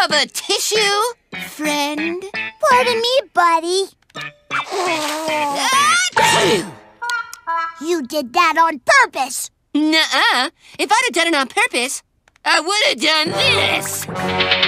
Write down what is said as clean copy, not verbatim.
of a tissue, friend. Pardon me, buddy. You did that on purpose. Nuh-uh. If I'd have done it on purpose, I would have done this.